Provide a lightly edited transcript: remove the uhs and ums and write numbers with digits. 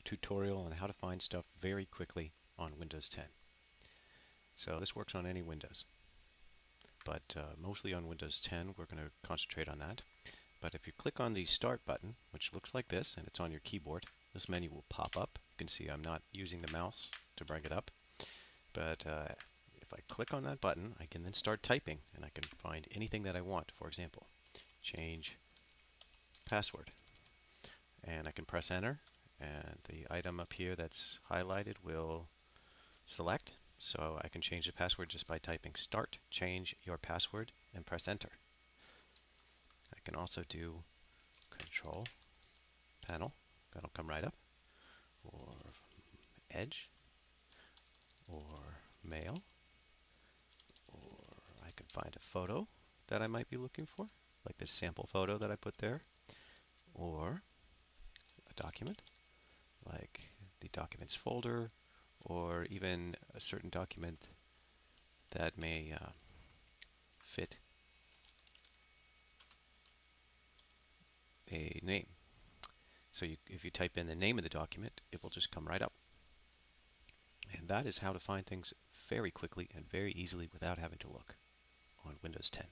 tutorial on how to find stuff very quickly on Windows 10. So this works on any Windows, but mostly on Windows 10 we're going to concentrate on that. But if you click on the Start button, which looks like this, and it's on your keyboard, this menu will pop up. You can see I'm not using the mouse to bring it up, but if I click on that button, I can then start typing, and I can find anything that I want. For example, change password. And I can press enter, and the item up here that's highlighted will select. So I can change the password just by typing start, change your password, and press enter. I can also do control panel, that'll come right up, or edge, or mail, or I can find a photo that I might be looking for, like this sample photo that I put there, or a document, like the documents folder, or even a certain document that may fit a name. So if you type in the name of the document, it will just come right up. And that is how to find things very quickly and very easily without having to look on Windows 10.